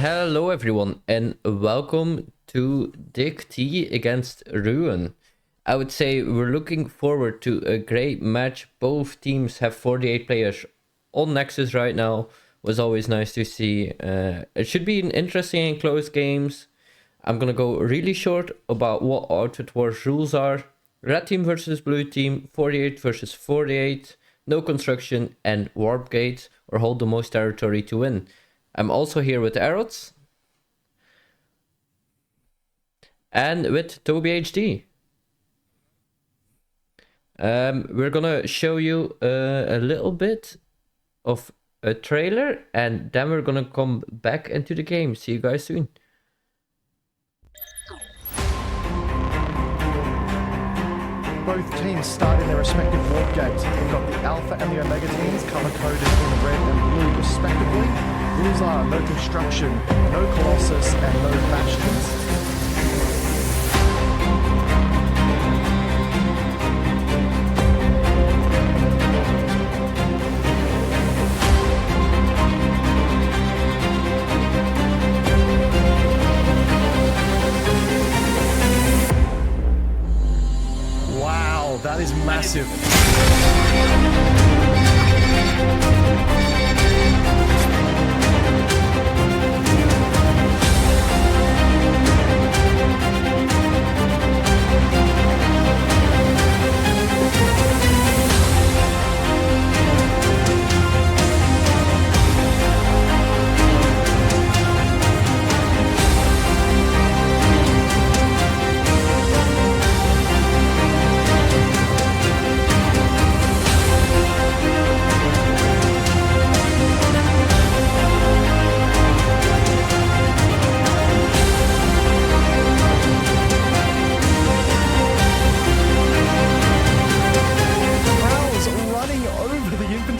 Hello everyone and welcome to DIGT against Ruin. I would say we're looking forward to a great match. Both teams have 48 players on Nexus right now. Was always nice to see. It should be an interesting and close games. I'm gonna go really short about what Outfit Wars rules are. Red team versus blue team, 48 versus 48, no construction and warp gate, or hold the most territory to win. I'm also here with Arots and with Toby HD. We're gonna show you a little bit of a trailer and then we're gonna come back into the game. See you guys soon. Both teams start in their respective warp gates. We've got the Alpha and the Omega teams color-coded in red and blue respectively. Rules are no construction, no Colossus, and no Bastions. Wow, that is massive.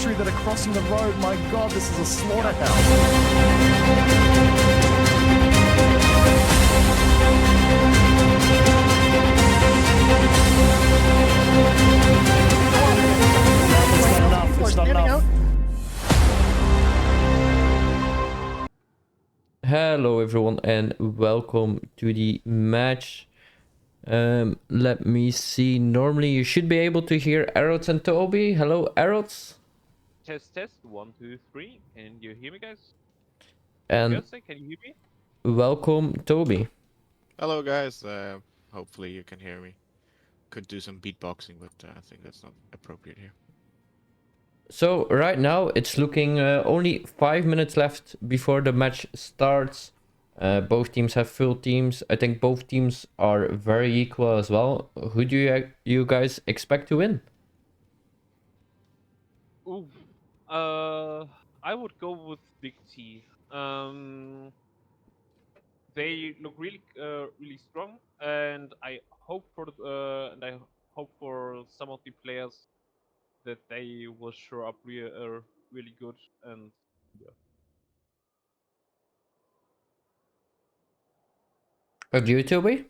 That are crossing the road. My god, this is a slaughterhouse. It's not enough. Hello everyone and welcome to the match. Let me see. Normally you should be able to hear Arots and Toby. Hello Arots. Test, 1, 2, 3. Can you hear me, guys? And Yes, can you hear me? welcome Toby. Hello guys, hopefully you can hear me. Could do some beatboxing, but I think that's not appropriate here. So right now it's looking only 5 minutes left before the match starts. Both teams have full teams. I think both teams are very equal as well. Who do you guys expect to win? Ooh, I would go with DIGT. They look really strong, and I hope for some of the players that they will show up really good and yeah. Do you, Toby?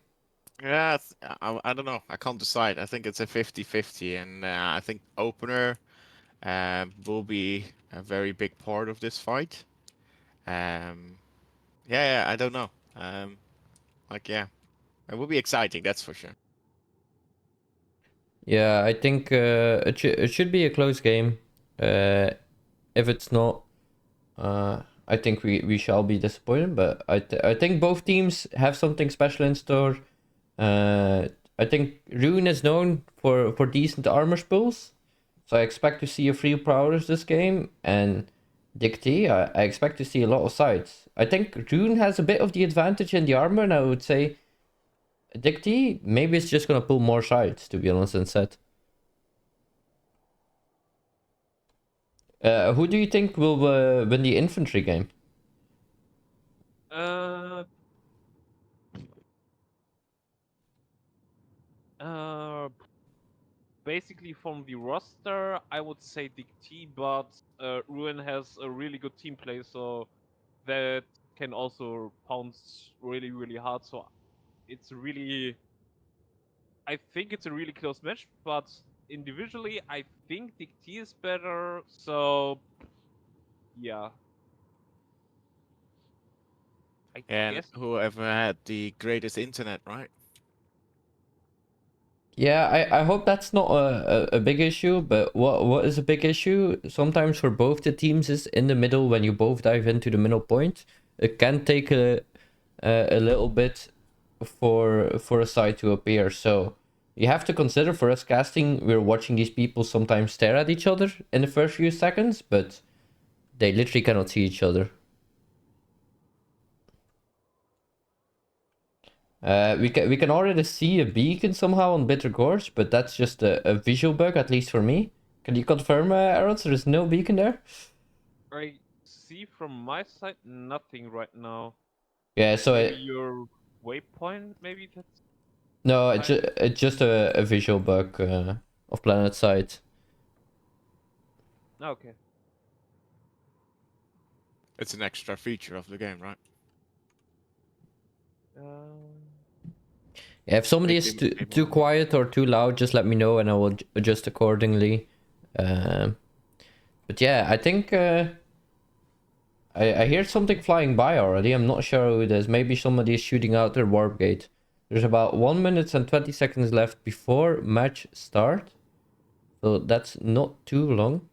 Yeah, I don't know. I can't decide. I think it's a 50-50, and I think opener will be a very big part of this fight. Yeah, I don't know. Yeah, it will be exciting, that's for sure. Yeah, I think it should be a close game. If it's not, I think we shall be disappointed. But I think both teams have something special in store. I think Rune is known for decent armor spools, so I expect to see a few prowlers this game. And DIGT, I expect to see a lot of sides. I think Rune has a bit of the advantage in the armor, and I would say DIGT maybe it's just gonna pull more sides, to be honest, instead. Who do you think will win the infantry game? Uh, Basically from the roster, I would say DIGT, but Ruin has a really good team play, so that can also pounce really hard. So it's really, I think it's a really close match, but individually, I think DIGT is better. So yeah. I And guess. whoever had the greatest internet, right? Yeah, I hope that's not a big issue, but what is a big issue sometimes for both the teams is in the middle when you both dive into the middle point. It can take a little bit for a side to appear. So you have to consider for us casting, we're watching these people sometimes stare at each other in the first few seconds, but they literally cannot see each other. We can already see a beacon somehow on Bitter Gorge, but that's just a visual bug, at least for me. Can you confirm, Aaron? There is no beacon there? I see from my side nothing right now. Yeah, so Maybe your waypoint, maybe that's no, hiding. it's just a visual bug of Planetside. Okay. It's an extra feature of the game, right? Yeah, if somebody Make is them too more. quiet or too loud, just let me know and I will adjust accordingly. But yeah, I think I hear something flying by already. I'm not sure who it is. Maybe somebody is shooting out their warp gate. There's about 1 minute and 20 seconds left before match start. So that's not too long.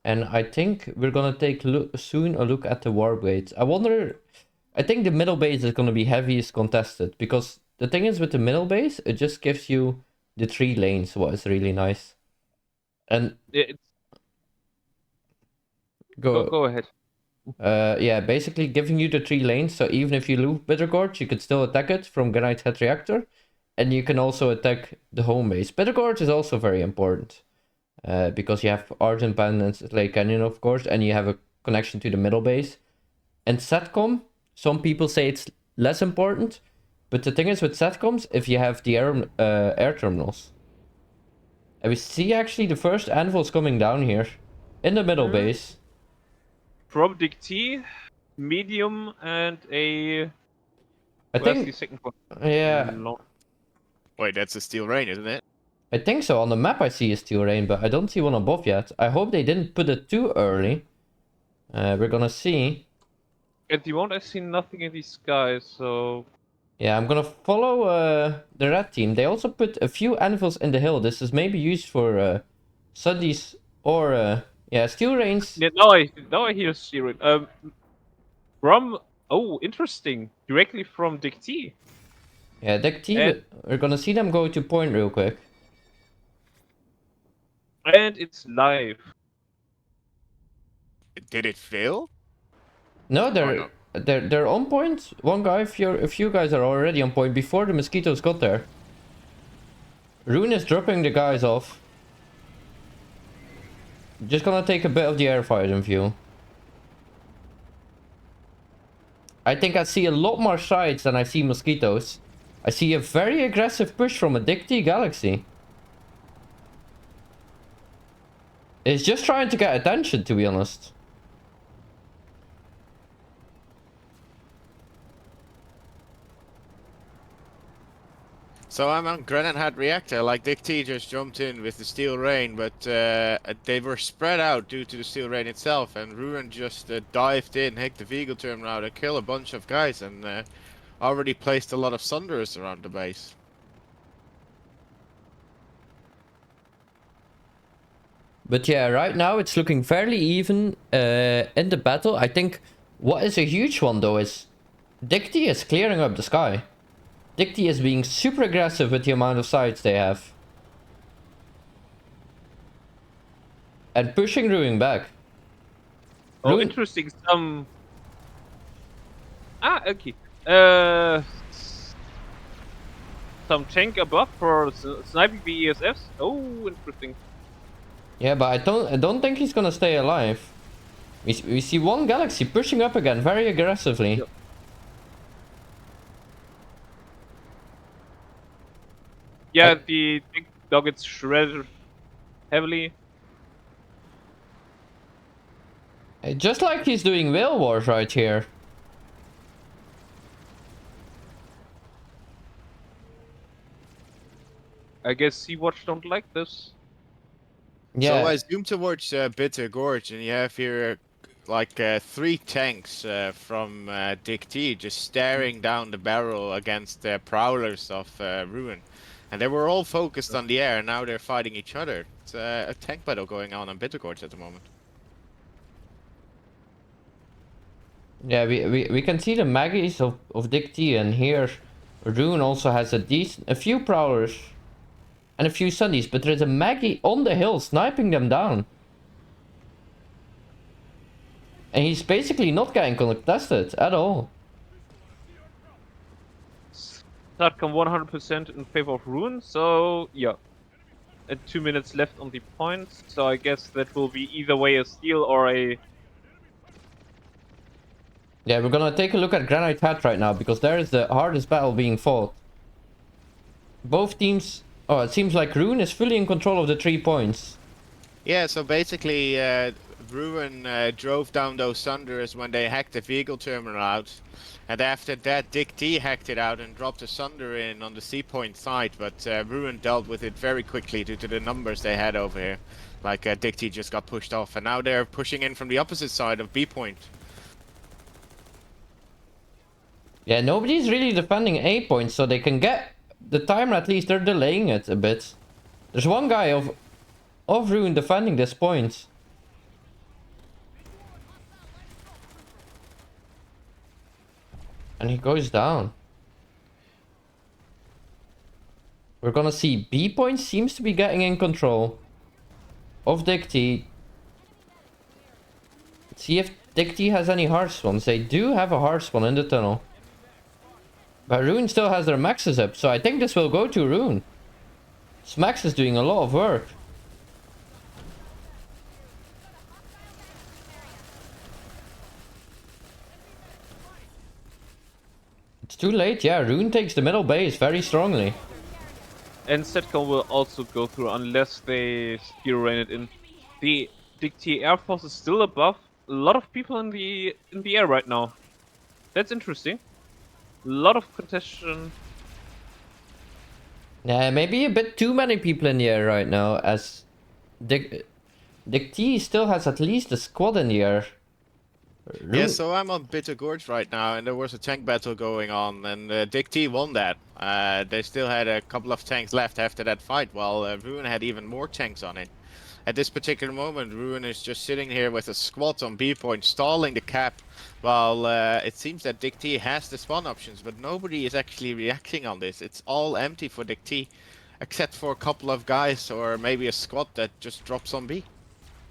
And I think we're gonna take soon a look at the warp gates. I think the middle base is gonna be heaviest contested because the thing is with the middle base, it just gives you the 3 lanes, what is really nice. And It's go go ahead. yeah, basically giving you the 3 lanes, so even if you lose Bitter Gorge, you could still attack it from Granite Head Reactor, and you can also attack the home base. Bitter Gorge is also very important, because you have Argent Pan and Slay Canyon, of course, and you have a connection to the middle base. And Satcom, some people say it's less important, but the thing is with Satcoms, if you have the air terminals. And we see actually the first anvils coming down here, in the middle base. From DIGT, medium, and a. I Where's the think, second one? yeah, Wait, that's a steel rain, isn't it? I think so. On the map I see a steel rain, but I don't see one above yet. I hope they didn't put it too early. We're gonna see. At the moment, I see nothing in the sky, so. Yeah, I'm gonna follow the red team. They also put a few anvils in the hill. This is maybe used for Sundays or yeah, steel rains. Yeah, now I hear Siren. From interesting. Directly from DIGT. Yeah, DIGT, And we're gonna see them go to point real quick. and it's live. Did it fail? No, no. they're on point. One guy, a few guys are already on point before the mosquitoes got there. Rune is dropping the guys off. Just gonna take a bit of the air fight in view. I think I see a lot more sides than I see mosquitoes. I see a very aggressive push from a DIGT Galaxy. It's just trying to get attention, to be honest. So I'm on Granite Hat Reactor, like DIGT just jumped in with the steel rain, but they were spread out due to the steel rain itself, and Ruin just dived in, hacked the vehicle terminal to kill a bunch of guys, and already placed a lot of Sunderers around the base. But yeah, right now it's looking fairly even in the battle. I think what is a huge one though is DIGT is clearing up the sky. DIGT is being super aggressive with the amount of sides they have. And pushing Ruin back. Oh, Ruin... interesting. Okay. Uh, some tank above for sniping the ESFs. Oh, interesting. Yeah, but I don't think he's gonna stay alive. We see one Galaxy pushing up again very aggressively. Yep. Yeah, the big dog gets shredded heavily. Just like he's doing Whale Wars right here. I guess Sea-Watch don't like this. Yeah. So I zoom towards Bitter Gorge, and you have here like 3 tanks from DIGT just staring down the barrel against the prowlers of Ruin. And they were all focused on the air, and now they're fighting each other. It's a tank battle going on Bittergorge at the moment. Yeah, we can see the Maggies of DIGT, and here Rune also has a few prowlers and a few Sunnies, but there's a Maggie on the hill sniping them down. And he's basically not getting contested at all. Stratcom 100% in favor of Ruin, so yeah. And 2 minutes left on the point, so I guess that will be either way a steal or a... Yeah, we're gonna take a look at Granite Hat right now, because there is the hardest battle being fought. Both teams... Oh, it seems like Rune is fully in control of the 3 points. Yeah, so basically Ruin drove down those Thunderers when they hacked the vehicle terminal out. And after that, DIGT hacked it out and dropped a Thunder in on the C point side, but Ruin dealt with it very quickly due to the numbers they had over here. Like DIGT just got pushed off, and now they're pushing in from the opposite side of B point. Yeah, nobody's really defending A point, so they can get the timer. At least they're delaying it a bit. There's one guy of Ruin defending this point. And he goes down. We're gonna see B point seems to be getting in control of DIGT. Let's see if DIGT has any hard spawns. They do have a hard spawn in the tunnel. But Rune still has their maxes up, so I think this will go to Rune. Smax is doing a lot of work. It's too late, yeah, Rune takes the middle base very strongly. And Setcom will also go through unless they spear rain it in. The DIGT Air Force is still above. A lot of people in the air right now. That's interesting. A lot of contention. Yeah, maybe a bit too many people in the air right now, as DIGT still has at least a squad in the air. Yeah, so I'm on Bitter Gorge right now, and there was a tank battle going on, and DIGT won that. They still had a couple of tanks left after that fight, while Ruin had even more tanks on it. At this particular moment, Ruin is just sitting here with a squad on B point, stalling the cap, while it seems that DIGT has the spawn options, but nobody is actually reacting on this. It's all empty for DIGT, except for a couple of guys or maybe a squad that just drops on B.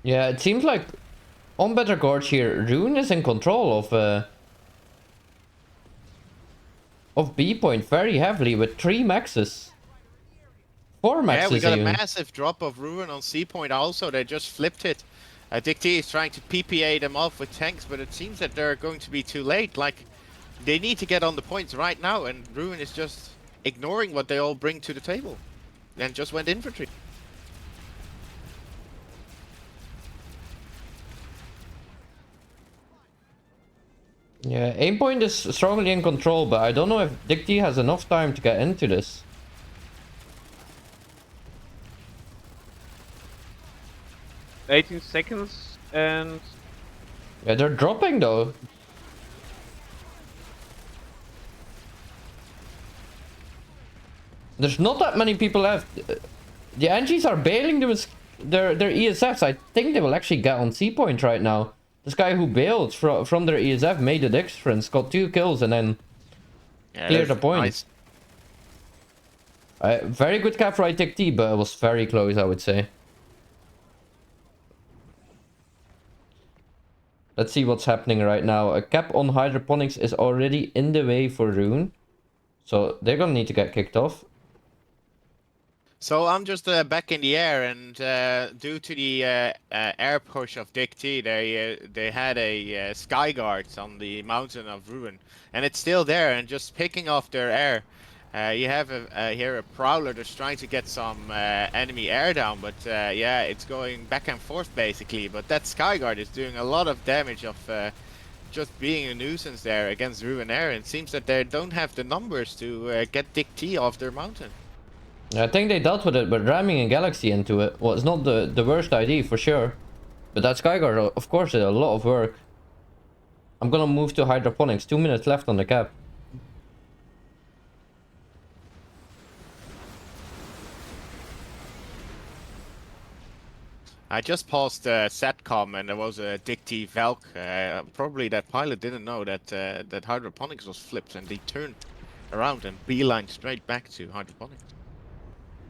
Yeah, it seems like on Better Gorge here, Rune is in control of B point very heavily with 3 maxes. 4 maxes. Yeah, we got even. a massive drop of Ruin on C point also. They just flipped it. DIGT is trying to PPA them off with tanks, but it seems that they're going to be too late. Like, they need to get on the points right now, and Ruin is just ignoring what they all bring to the table. And just went infantry. Yeah, aim point is strongly in control, but I don't know if DIGT has enough time to get into this. $18 seconds and... Yeah, they're dropping though. There's not that many people left. The NGs are bailing their ESFs. I think they will actually get on C point right now. This guy who bailed from their ESF made the difference, got 2 kills and then cleared the point. Nice. Very good cap for DIGT, but it was very close, I would say. Let's see what's happening right now. A cap on hydroponics is already in the way for Rune. So they're gonna need to get kicked off. So I'm just back in the air, and due to the air push of DIGT, they had a sky guard on the mountain of Ruin, and it's still there and just picking off their air. You have here a prowler that's trying to get some enemy air down, but yeah, it's going back and forth basically. But that sky guard is doing a lot of damage of just being a nuisance there against Ruin air. And it seems that they don't have the numbers to get DIGT off their mountain. I think they dealt with it, but ramming a Galaxy into it was not the worst idea for sure. But that Skyguard, of course, did a lot of work. I'm gonna move to hydroponics. 2 minutes left on the cap. I just paused SATCOM and there was a DIGT Valk. Probably that pilot didn't know that that hydroponics was flipped and they turned around and beeline straight back to hydroponics.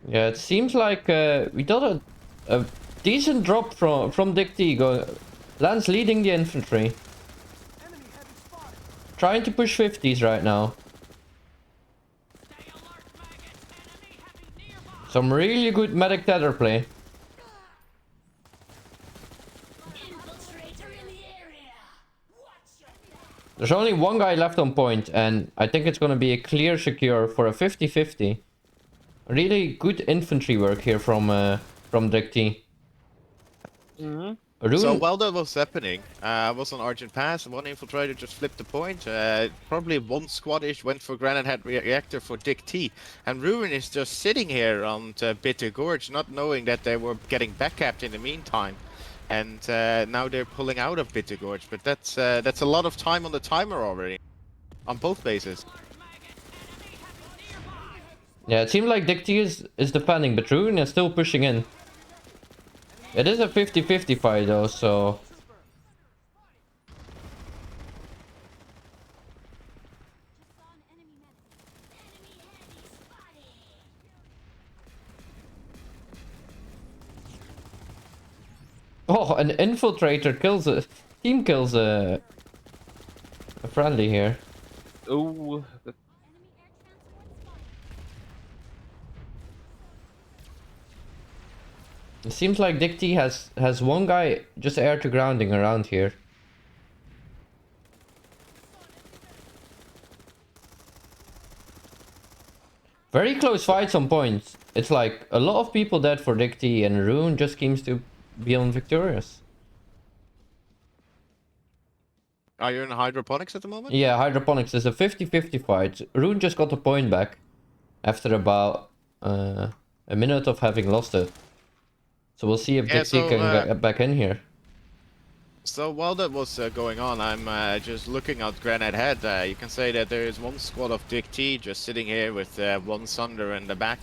Yeah, it seems like we got a decent drop from DIGT. Lance leading the infantry. Trying to push 50s right now. Some really good medic tether play. There's only one guy left on point, and I think it's gonna be a clear secure for a 50-50. Really good infantry work here from DIGT. So while that was happening, I was on Argent Pass, one infiltrator just flipped the point. Probably one squadish went for Granite Head Reactor for DIGT. And Ruin is just sitting here on Bitter Gorge, not knowing that they were getting backcapped in the meantime. And now they're pulling out of Bitter Gorge, but that's a lot of time on the timer already, on both bases. Yeah, it seems like DIGT is defending, but Ruin is still pushing in. It is a 50-50 fight though, so... Oh, an infiltrator kills a... Team kills a friendly here. Oh, It seems like DIGT has one guy just air to grounding around here. Very close fights on points. It's like a lot of people dead for DIGT and Rune just seems to be victorious. Are you in hydroponics at the moment? Yeah, hydroponics is a 50-50 fight. Rune just got the point back after about a minute of having lost it. So we'll see if DIGT can get back in here. So while that was going on, I'm just looking at Granite Head. You can say that there is one squad of DIGT just sitting here with one Sunder in the back.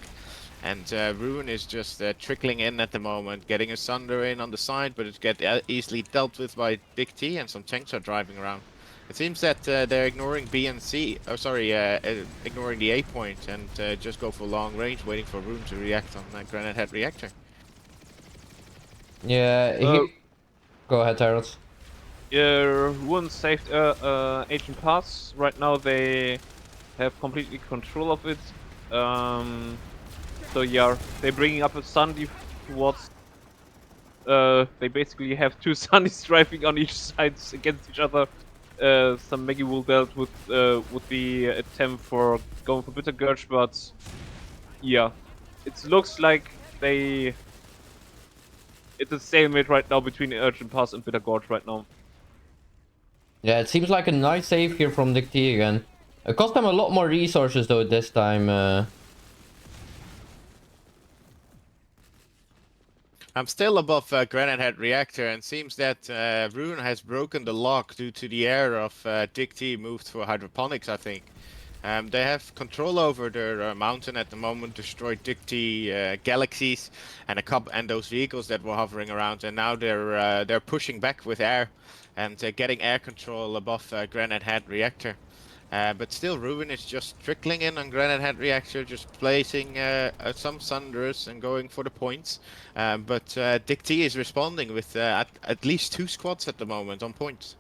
And Ruin is just trickling in at the moment, getting a Sunder in on the side, but it gets easily dealt with by DIGT, and some tanks are driving around. It seems that they're ignoring B and C, ignoring the A point, and just go for long range, waiting for Ruin to react on Granite Head Reactor. Yeah, go ahead, Tyrants. Yeah, Ruin saved Agent Pass. Right now they have completely control of it. So yeah, they're bringing up a Sunny towards... they basically have two Sunnies driving on each side against each other. Some Maggie will dealt with the attempt for going for Bitter Gorge, but yeah, it looks like it's a stalemate right now between Urgent Pass and Bitter Gorge right now. Yeah, it seems like a nice save here from DIGT again. It cost them a lot more resources though this time. I'm still above Granite Head Reactor, and seems that Ruin has broken the lock due to the error of DIGT moved for hydroponics, I think. They have control over their mountain at the moment, destroyed DIGT galaxies and those vehicles that were hovering around, and now they're pushing back with air and getting air control above Granite Head Reactor. But still, Ruin is just trickling in on Granite Head Reactor, just placing some Sunders and going for the points. But DIGT is responding with at least 2 squads at the moment on points.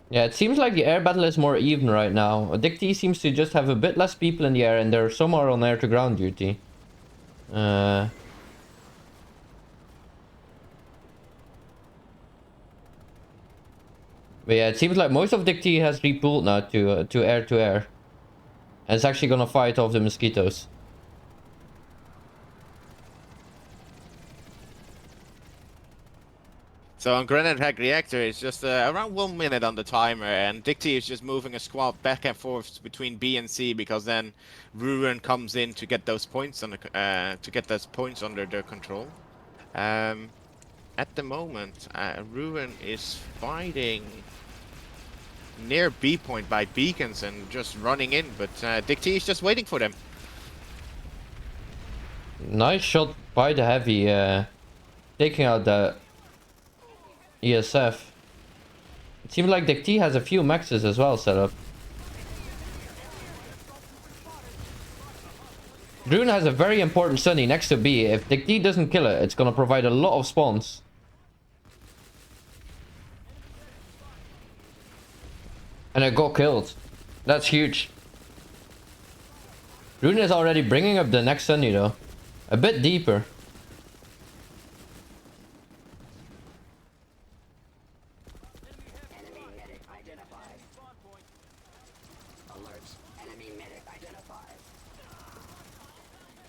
Yeah, it seems like the air battle is more even right now. DIGT seems to just have a bit less people in the air, and they're somewhere on air to ground duty. But yeah, it seems like most of DIGT has repooled now to air to air. And it's actually gonna fight off the mosquitoes. So on Granite Head Reactor, it's just around 1 minute on the timer, and DIGT is just moving a squad back and forth between B and C, because then Ruin comes in to get those points under their control. And at the moment, Ruin is fighting near B point by beacons and just running in, but DIGT is just waiting for them. Nice shot by the heavy, taking out the ESF. It seems like DIGT has a few maxes as well set up. Rune has a very important Sunny next to B. If DIGT doesn't kill it, it's gonna provide a lot of spawns. And it got killed. That's huge. Rune is already bringing up the next Sunny though. A bit deeper.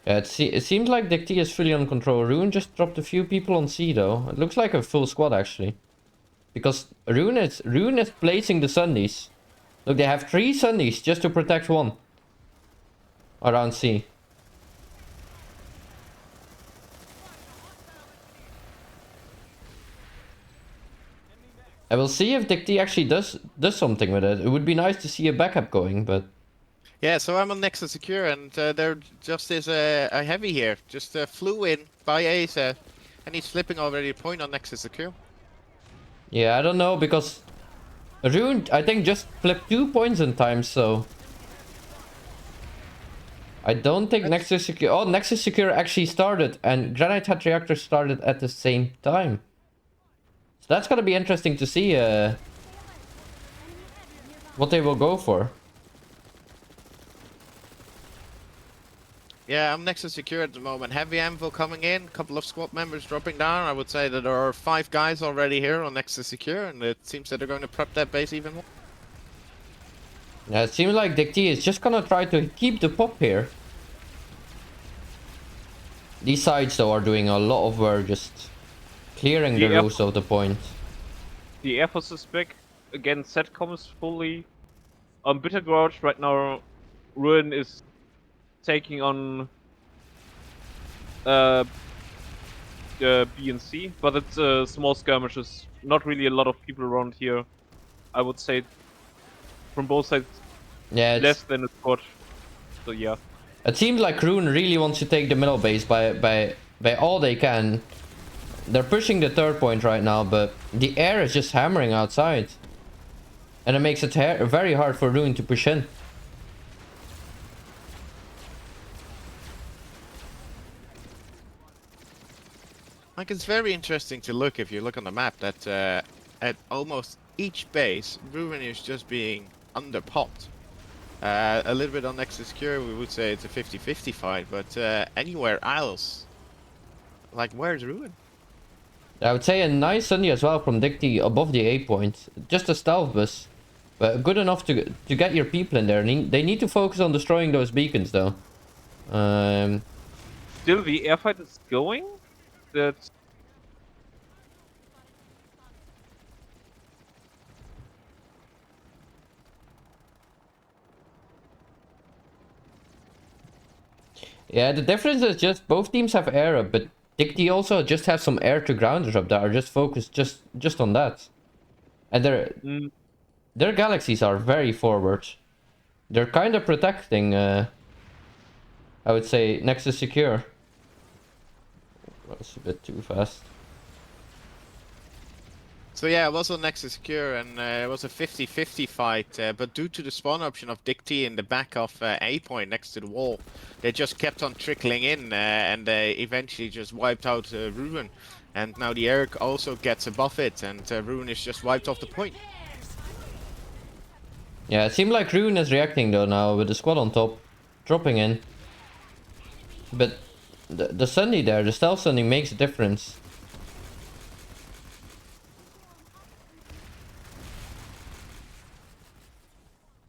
Yeah, it seems like DIGT is fully on control. Rune just dropped a few people on C though. It looks like a full squad actually. Because Rune is placing the Sunnies. Look, they have 3 Sunnies just to protect one. Around C. I will see if DIGT actually does something with it. It would be nice to see a backup going, but... Yeah, so I'm on Nexus Secure, and there just is a heavy here. Just flew in by Ace, and he's flipping already a point on Nexus Secure. Yeah, I don't know, because Rune, I think, just flipped 2 points in time, so... I don't think Nexus Secure... Oh, Nexus Secure actually started, and Granite Hat Reactor started at the same time. So that's gonna be interesting to see what they will go for. Yeah, I'm Nexus Secure at the moment. Heavy Anvil coming in, a couple of squad members dropping down. I would say that there are 5 guys already here on Nexus Secure, and it seems that they're going to prep that base even more. Yeah, it seems like DIGT is just gonna try to keep the pop here. These sides though are doing a lot of work, just clearing the roofs of the point. The Air Force is back. Again, Setcom is fully on Bitter Gouge. Right now, Ruin is taking on B and C, but it's small skirmishes. Not really a lot of people around here. I would say from both sides, yeah, less than a squad. So yeah. It seems like Rune really wants to take the middle base by all they can. They're pushing the 3rd point right now, but the air is just hammering outside. And it makes it very hard for Rune to push in. Like, it's very interesting to look, if you look on the map, that at almost each base, Ruin is just being underpopped. A little bit on Nexus Secure, we would say it's a 50-50 fight, but anywhere else, like, where's Ruin? I would say a nice Sunny as well from DIGT above the A point. Just a stealth bus. But good enough to get your people in there. They need to focus on destroying those beacons though. Still, the airfight is going. That's... Yeah, the difference is just both teams have air up, but DIGT also just have some air to grounders up that are just focused just on that. And their galaxies are very forward. They're kind of protecting, I would say, Nexus Secure. That's a bit too fast. So yeah, it was on Nexus Secure, and it was a 50-50 fight, but due to the spawn option of DIGT in the back of A point next to the wall, they just kept on trickling in, and they eventually just wiped out Ruin. And now the air also gets above it, and Ruin is just wiped off the point. Yeah, it seemed like Ruin is reacting though now with the squad on top, dropping in. But the Sunny there, the stealth Sunny makes a difference.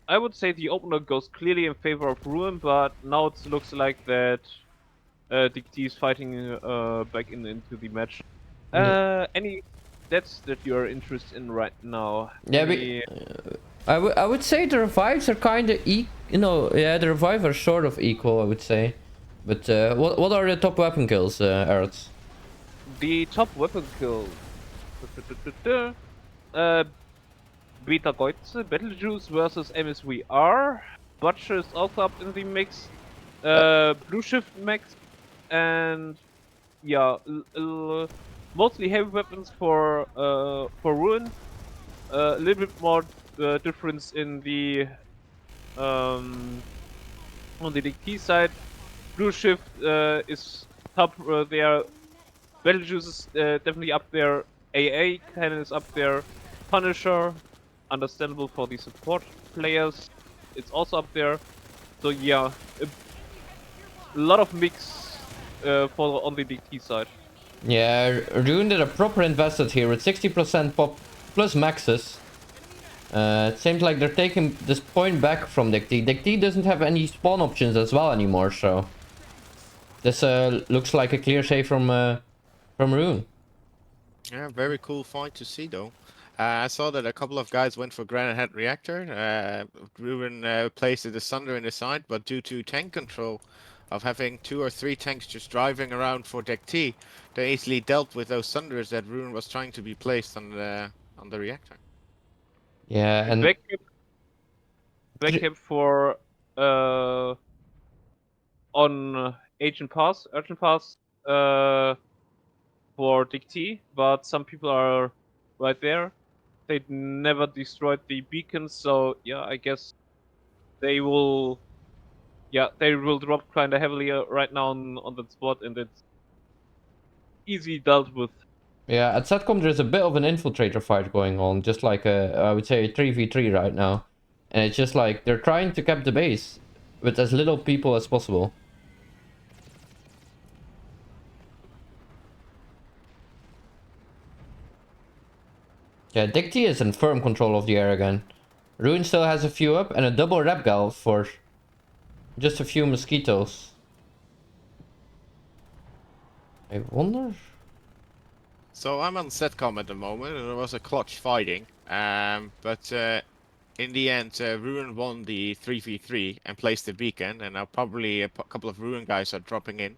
I would say the opener goes clearly in favor of Ruin, but now it looks like that DIGT is fighting back into the match. Any stats that you're interested in right now? Yeah, I would say the revives are kind of yeah, the revives are sort of equal, I would say. But what are the top weapon kills, Erz? the top weapon kill. Beta Goitze, Betelgeuse versus MSVR. Butcher is also up in the mix. Blue Shift Max, and yeah, mostly heavy weapons for Ruin. A little bit more difference in the on the DIGT side. Blue Shift is top there. Betelgeuse is definitely up there. AA Cannon is up there. Punisher, understandable for the support players. It's also up there. So yeah, a lot of mix for on the DT side. Yeah, Rune did a proper invested here with 60% pop plus maxes. It seems like they're taking this point back from DIGT. DIGT doesn't have any spawn options as well anymore, so this looks like a clear save from Rune. Yeah, very cool fight to see though. I saw that a couple of guys went for Granite Head Reactor. Ruben placed the Sunder in the side, but due to tank control of having 2 or 3 tanks just driving around for DIGT, they easily dealt with those Sunders that Ruben was trying to be placed on the reactor. Yeah, and backup for on Urgent Pass for DIGT, but some people are right there. They never destroyed the beacon, so yeah, I guess they will. Yeah, they will drop kind of heavily right now on that spot, and it's easy dealt with. yeah, at Satcom there's a bit of an infiltrator fight going on, just like I would say a 3v3 right now. And it's just like they're trying to cap the base with as little people as possible. Yeah, DIGT is in firm control of the air again. Rune still has a few up and a double rep gal for just a few mosquitoes. I wonder. So I'm on Setcom at the moment, and there was a clutch fighting. But in the end, Ruin won the 3v3 and placed the beacon, and now probably a couple of Ruin guys are dropping in.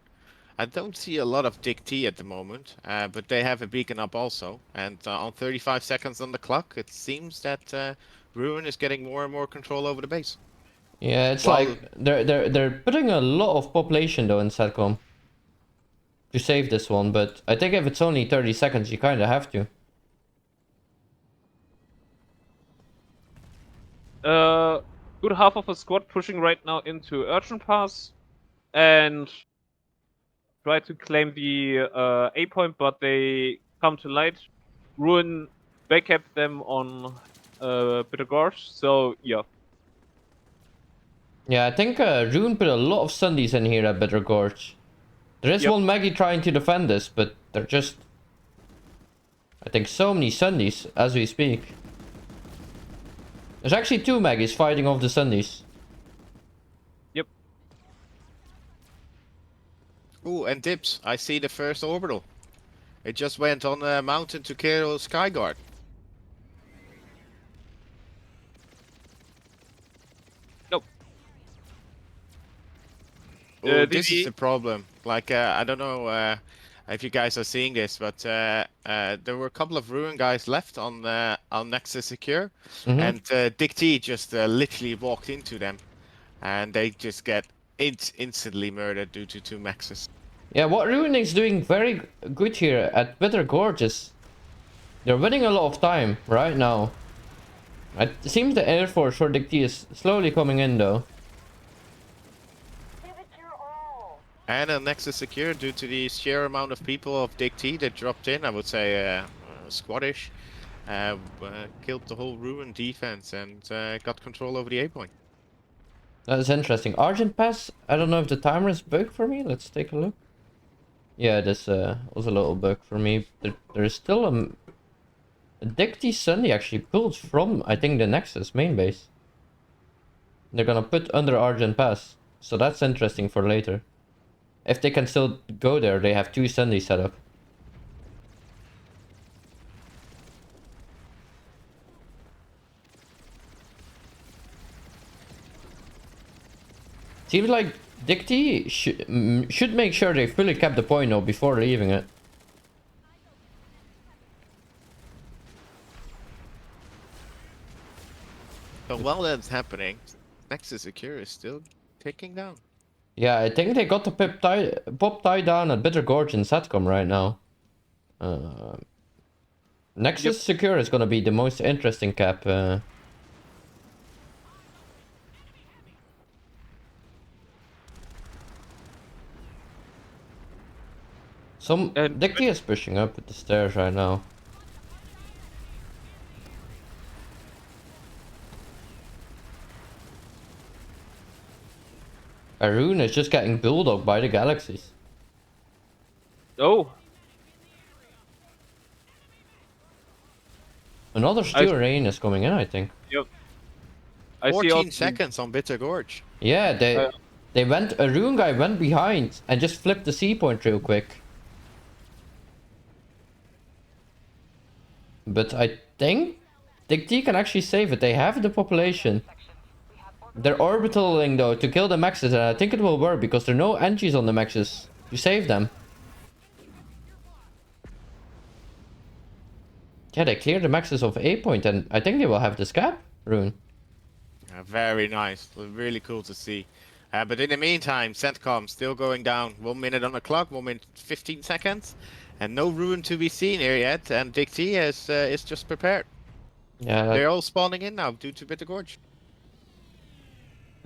I don't see a lot of DIGT at the moment, but they have a beacon up also. And on 35 seconds on the clock, it seems that Ruin is getting more and more control over the base. Yeah, it's Well- like they're putting a lot of population though in Satcom to save this one, but I think if it's only 30 seconds, you kind of have to. Good half of a squad pushing right now into Urgent Pass, and try to claim the A point, but they come to light. Ruin backup them on Bitter Gorge, so yeah. Yeah, I think Rune put a lot of Sundies in here at Bitter Gorge. There is Yep. one Maggie trying to defend this, but they're just... I think so many Sundies as we speak. There's actually 2 Maggies fighting off the Sundies. Yep. Ooh, and Dips, I see the first orbital. It just went on a mountain to kill Skyguard. Nope. Oh, this the- is the problem. Like, I don't know if you guys are seeing this, but there were a couple of Ruin guys left on Nexus Secure, and DIGT just literally walked into them, and they just get instantly murdered due to 2 maxes. Yeah, what Rune is doing very good here at Bitter Gorge is... They're winning a lot of time right now. It seems the Air Force for DIGT is slowly coming in though. And a Nexus Secure, due to the sheer amount of people of DIGT that dropped in, I would say squadish, killed the whole Ruin defense and got control over the A point. That is interesting. Argent Pass, I don't know if the timer is bugged for me. Let's take a look. Yeah, this was a little bug for me. There is still a DIGT Sunday actually pulled from, I think, the Nexus main base. They're gonna put under Argent Pass. So that's interesting for later. If they can still go there, they have 2 Sundays set up. Seems like DIGT should make sure they fully cap the point though before leaving it. So while that's happening, Nexus Secure is still ticking down. Yeah, I think they got the pop tie down at Bitter Gorge and Satcom right now. Nexus Secure is gonna be the most interesting cap. And DIGT is pushing up with the stairs right now. Arun is just getting bulldog by the galaxies. oh, Another steel rain is coming in, I think. yep. I see 14 also, seconds on Bitter Gorge. Yeah, they went. Arun guy went behind and just flipped the C point real quick. But I think DIGT can actually save it. They have the population. They're orbitaling though to kill the maxes, and I think it will work because there are no entries on the maxes to save them. Yeah, they cleared the maxes of A point, and I think they will have the scab rune. Very nice. Really cool to see. But in the meantime, Centcom still going down. 1 minute on the clock, 1 minute 15 seconds. And no ruin to be seen here yet. And DIGT is just prepared. Yeah, They're all spawning in now due to Bitter Gorge.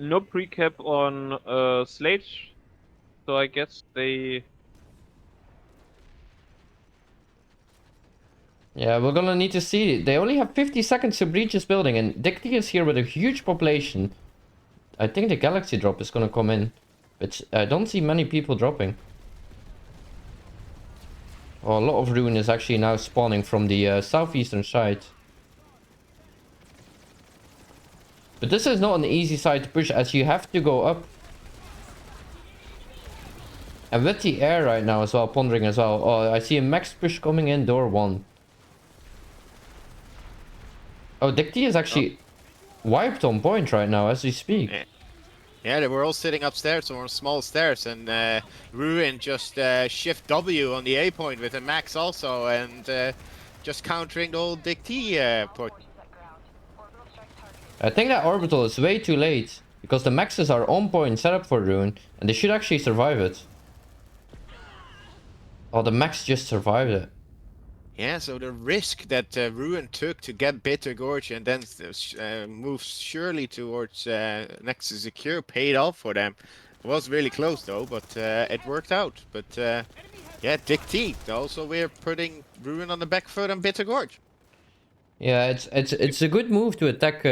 no pre-cap on Slate, so I guess they... yeah, we're gonna need to see. They only have 50 seconds to breach this building, and DIGT is here with a huge population. I think the galaxy drop is gonna come in, but I don't see many people dropping. Oh, a lot of ruin is actually now spawning from the southeastern side. But this is not an easy side to push, as you have to go up. And with the air right now as well, pondering as well. Oh, I see a max push coming in, door 1. Oh, DIGT is actually wiped on point right now as we speak. Yeah, they were all sitting upstairs on small stairs, and Ruin just shift W on the A point with a max also, and just countering the old DIGT port. I think that orbital is way too late, because the maxes are on point set up for Rune, and they should actually survive it. Oh, the max just survived it. Yeah, so the risk that Ruin took to get Bitter Gorge and then move surely towards Nexus Secure paid off for them. It was really close though, but it worked out. But yeah, DIGT. Also, we're putting Ruin on the back foot on Bitter Gorge. Yeah, it's a good move to attack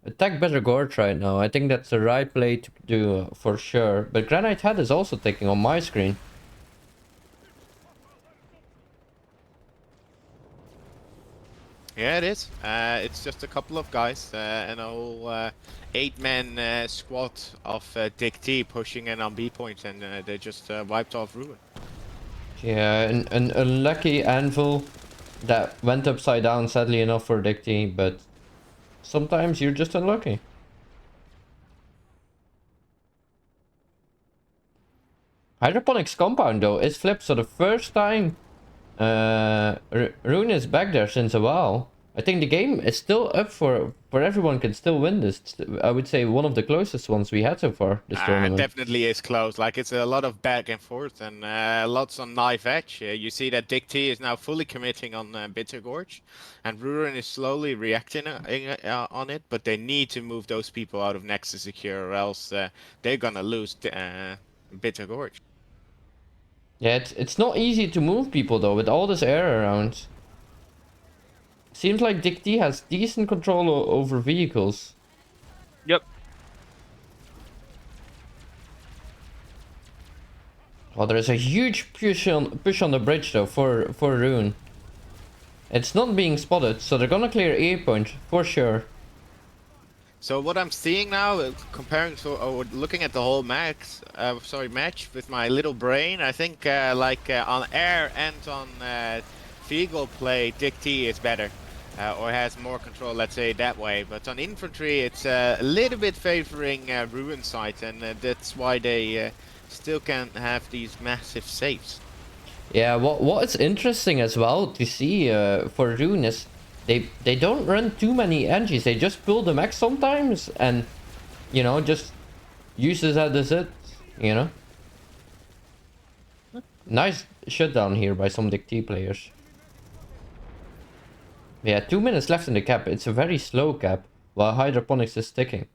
attack Bitter Gorge right now. I think that's the right play to do for sure. But Granite Head is also taking on my screen. Yeah, it is. It's just a couple of guys and a whole 8-man squad of DIGT pushing in on B point, and they just wiped off Ruin. Yeah, an unlucky anvil that went upside down, sadly enough, for DIGT, but sometimes you're just unlucky. Hydroponics compound though is flipped, so the first time Rune is back there since a while. I think the game is still up for everyone can still win this. I would say one of the closest ones we had so far this tournament. Definitely is close. Like, it's a lot of back and forth and lots on knife edge. You see that DIGT is now fully committing on Bitter Gorge, and Ruin is slowly reacting on it. But they need to move those people out of Nexus Secure, or else they're gonna lose Bitter Gorge. Yeah, it's not easy to move people though with all this air around. Seems like DIGT has decent control over vehicles. Yep. Oh, there is a huge push on the bridge though for Rune. It's not being spotted, so they're gonna clear A point for sure. So what I'm seeing now, comparing to or looking at the whole match with my little brain, I think on air and on vehicle play, DIGT is better. Or has more control, let's say that way. But on infantry, it's a little bit favoring Ruin side, and that's why they still can have these massive saves. Yeah, what is interesting as well to see for Rune is they don't run too many engines. They just pull the max sometimes, and you know, just uses that as it. You know. Nice shutdown here by some DIGT players. Yeah, 2 minutes left in the cap. It's a very slow cap, while hydroponics is sticking.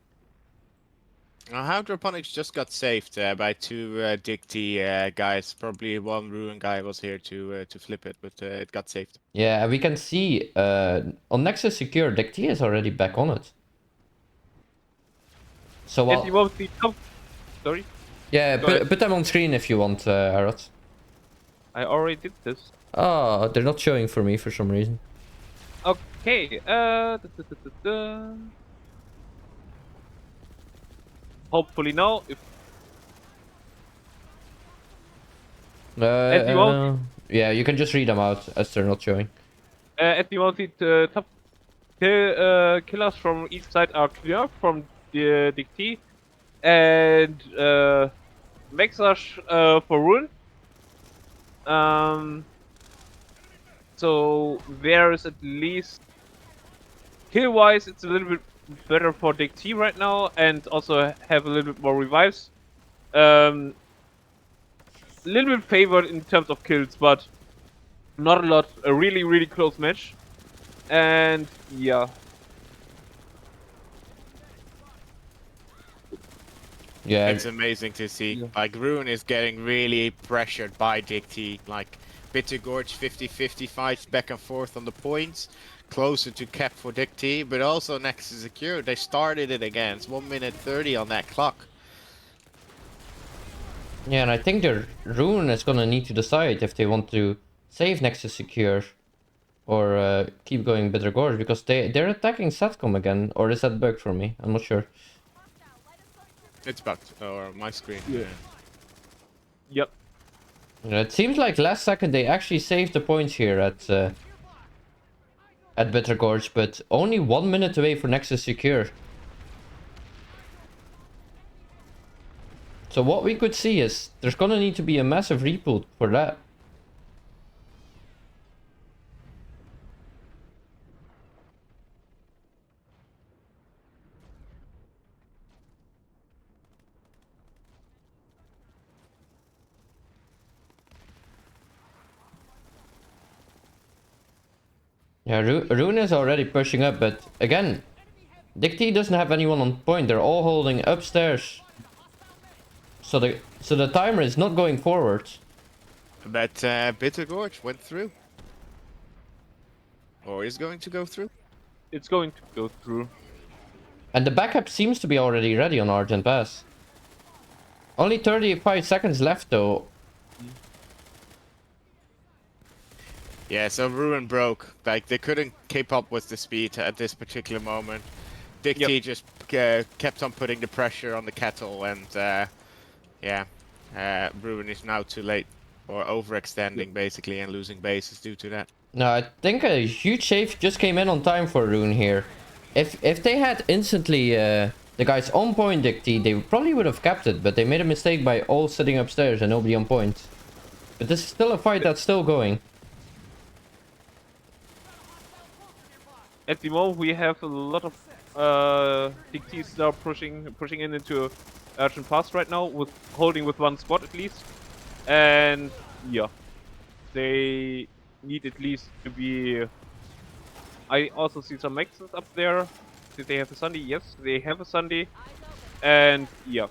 Hydroponics just got saved by two DIGT guys. Probably one Ruin guy was here to flip it, but it got saved. Yeah, we can see on Nexus Secure, DIGT is already back on it. So At the moment, the top. Sorry, yeah, Go ahead. put them on screen if you want, Arad. I already did this. Oh, they're not showing for me for some reason. Okay. Hopefully now, if At the moment- Yeah, you can just read them out as they're not showing. at the moment the top killers from each side are clear from the DIGT, and Mexash for Rune. So there is at least kill-wise, it's a little bit better for DIGT right now, and also have a little bit more revives. A little bit favored in terms of kills, but not a lot. A really close match, and yeah. Yeah, It's amazing to see. Yeah. Like, Ruin is getting really pressured by DIGT. Like, Bitter Gorge 50-50 fights back and forth on the points. Closer to cap for DIGT, but also next to Secure. They started it again. It's 1 minute 30 on that clock. yeah, and I think their Rune is gonna need to decide if they want to save Nexus Secure or keep going Bitter Gorge, because they're attacking Satcom again, or is that bugged for me? I'm not sure. It's bugged. Or my screen. Yeah. Yep. It seems like last second they actually saved the points here at Bitter Gorge, but only 1 minute away for Nexus Secure. So what we could see is there's gonna need to be a massive repull for that. Yeah, Rune is already pushing up, but again, DIGT doesn't have anyone on point. They're all holding upstairs. So the timer is not going forward. But Bitter Gorge went through. Or is going to go through. It's going to go through. And the backup seems to be already ready on Argent Pass. Only 35 seconds left though. Yeah, so Ruin broke. Like, they couldn't keep up with the speed at this particular moment. DIGT just kept on putting the pressure on the kettle, and yeah, Ruin is now too late. Or overextending, basically, and losing bases due to that. No, I think a huge save just came in on time for Rune here. If they had instantly the guys on point DIGT, they probably would have kept it, but they made a mistake by all sitting upstairs and nobody on point. But this is still a fight that's still going. At the moment, we have a lot of DIGTs now pushing in into Urgent Pass right now, with holding with one spot at least. And yeah, they need at least to be. I also see some Maxes up there. Did they have a Sunday? Yes, they have a Sunday. And yeah.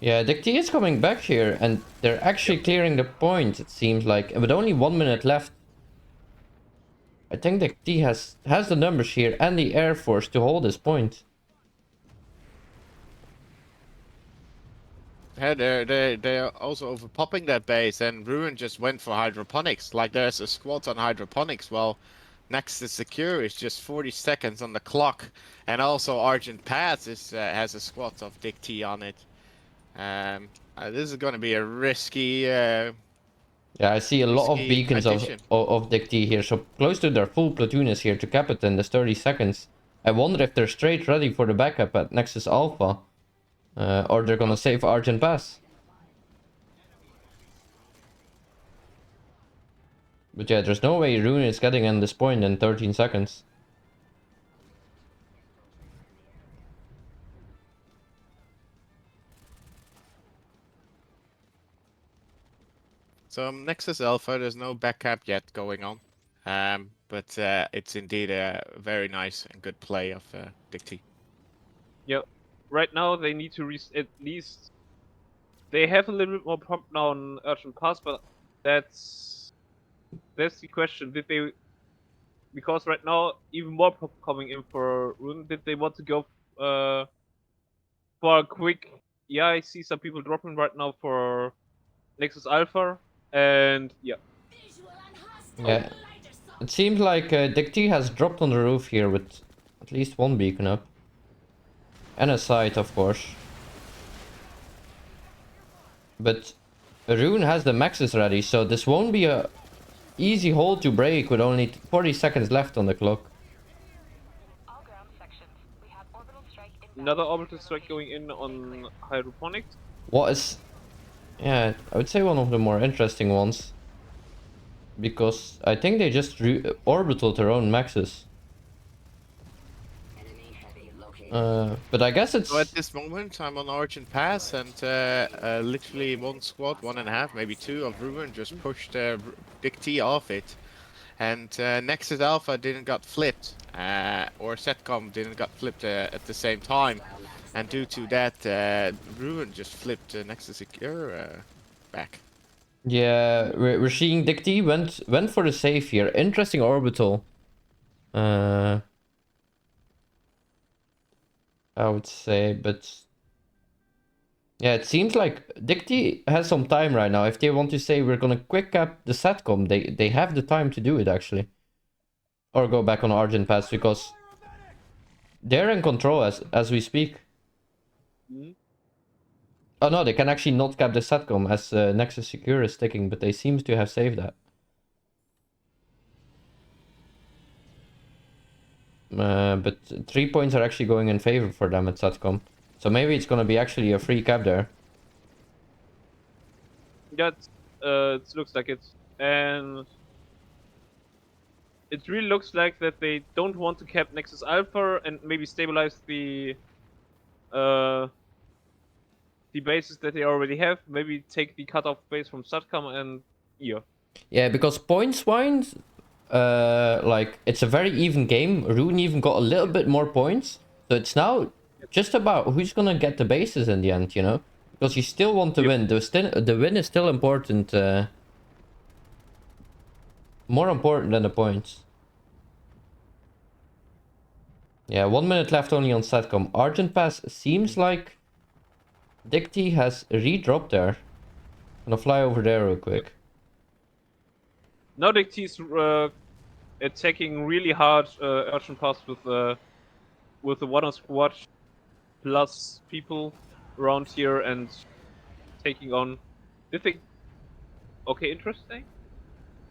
Yeah, DIGT is coming back here, and they're actually clearing the point, it seems like, with only 1 minute left. I think DIGT has the numbers here and the Air Force to hold this point. Yeah, they're also overpopping that base, and Ruin just went for hydroponics. Like, there's a squad on hydroponics. Well, next to Secure is just 40 seconds on the clock, and also Argent Pass has a squad of DIGT on it. This is going to be a risky. Yeah, I see a lot of Risky beacons addition. of DIGT here, so close to their full platoon is here to cap it in the 30 seconds. I wonder if they're straight ready for the backup at Nexus Alpha, or they're gonna save Argent Pass. But yeah, there's no way Rune is getting in this point in 13 seconds. So Nexus Alpha, there's no backcap yet going on. But it's indeed a very nice and good play of DIGT. Yeah. Right now they need to at least they have a little bit more pump now on Urgent Pass, but that's the question. Did they, because right now even more pump coming in for Rune, did they want to go for a quick, yeah, I see some people dropping right now for Nexus Alpha, and yeah. Yeah, it seems like DIGT has dropped on the roof here with at least one beacon up. And a sight, of course. But Rune has the maxes ready, so this won't be a easy hole to break with only 40 seconds left on the clock. Another orbital strike going in on hydroponics. What is... Yeah, I would say one of the more interesting ones. Because I think they just orbital their own maxes. But I guess it's... So at this moment, I'm on Origin Pass, and literally one squad, 1.5, maybe two of Ruin just pushed DIGT off it. And Nexus Alpha didn't got flipped, or Setcom didn't got flipped at the same time. And due to that, Ruin just flipped Nexus Secure back. Yeah, we're seeing DIGT went for the save here. Interesting orbital. I would say, but yeah, it seems like DIGT has some time right now. If they want to say we're gonna quick cap the Satcom, they have the time to do it actually. Or go back on Argent Pass because they're in control as we speak. Mm-hmm. Oh no, they can actually not cap the Satcom as Nexus Secure is sticking, but they seem to have saved that. But 3 points are actually going in favor for them at Satcom. So maybe it's gonna be actually a free cap there. Yeah, it looks like it. And it really looks like that they don't want to cap Nexus Alpha and maybe stabilize the bases that they already have. Maybe take the cutoff base from Satcom and yeah. Yeah, because points-wise, like, it's a very even game. Rune even got a little bit more points. So it's now just about who's gonna get the bases in the end, you know? Because you still want to win. The win is still important. More important than the points. Yeah, 1 minute left only on Satcom. Argent Pass seems like DIGT has re-dropped there. Gonna fly over there real quick. Now DIGT's attacking really hard Urgent Pass with the one squad plus people around here and taking on. Did they? Okay, interesting.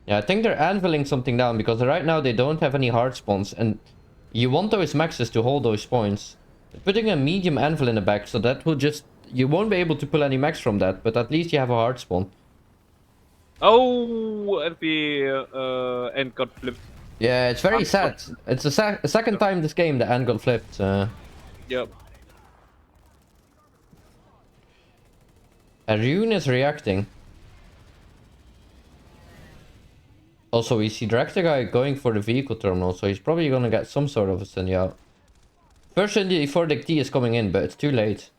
Yeah, I think they're anviling something down because right now they don't have any hard spawns and you want those maxes to hold those points. Putting a medium anvil in the back, so that will just... You won't be able to pull any max from that, but at least you have a hard spawn. Oh, at the end got flipped. Yeah, it's very sad. It's a second time this game the end got flipped. Yep. Rune is reacting. Also, we see Drakoy going for the vehicle terminal, so he's probably gonna get some sort of a signal. First injury for DIGT is coming in, but it's too late.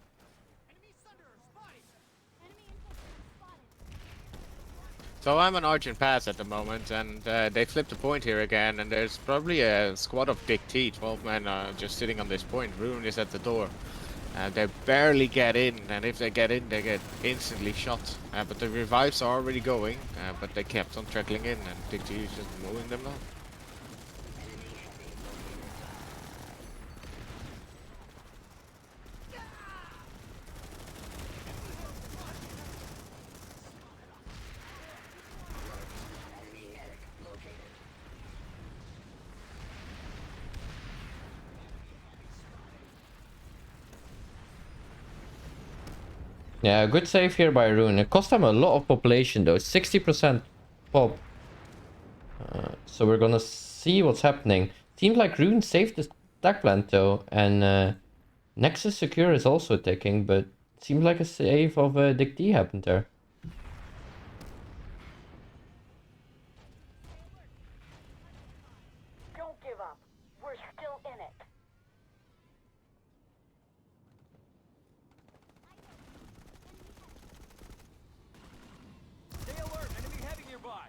So I'm on Argent Pass at the moment, and they flipped the point here again, and there's probably a squad of DIGT, 12 men just sitting on this point. Ruin is at the door. They barely get in, and if they get in, they get instantly shot. But the revives are already going, but they kept on trickling in, and DIGT is just mowing them down. Yeah, good save here by Rune. It cost them a lot of population though, 60% pop. So we're gonna see what's happening. Seems like Rune saved the stack plant though, and Nexus Secure is also ticking, but seems like a save of DIGT happened there. Don't give up. We're still in it. Stay alert. Enemy heavy nearby.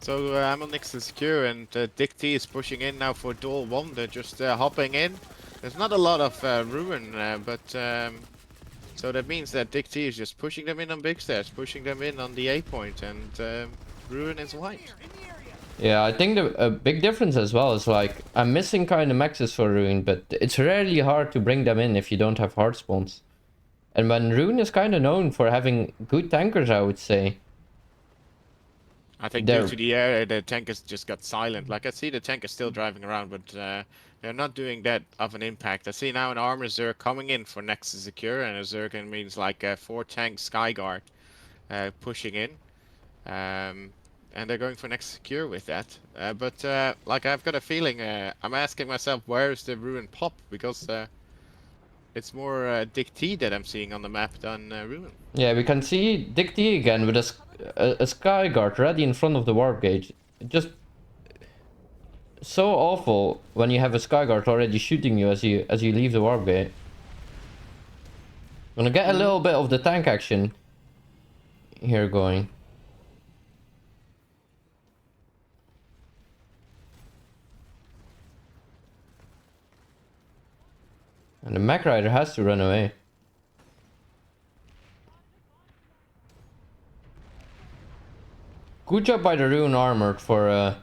So I'm on Nexus Secure, and DIGT is pushing in now for Duel 1. They're just hopping in. There's not a lot of Ruin, so that means that DIGT is just pushing them in on big stairs, pushing them in on the A point, and Ruin is wiped. Yeah, I think a big difference as well is like, I'm missing kind of maxes for Rune, but it's rarely hard to bring them in if you don't have hard spawns. And when Rune is kind of known for having good tankers, I would say. I think They're- due to the air, the tank has just got silent. Like, I see the tank is still driving around, but they're not doing that of an impact. I see now an armor Zerg coming in for Nexus Secure, and a Zerg means like a 4-tank Skyguard pushing in. And they're going for Nexus Secure with that. Like, I've got a feeling, I'm asking myself, where's the Ruin pop? Because it's more DIGT that I'm seeing on the map than Ruin. Yeah, we can see DIGT again with a Skyguard ready in front of the warp gate. Just so awful when you have a Skyguard already shooting you as you leave the warp gate. Gonna get a little bit of the tank action here going. And the Mech Rider has to run away. Good job by the Rune Armored for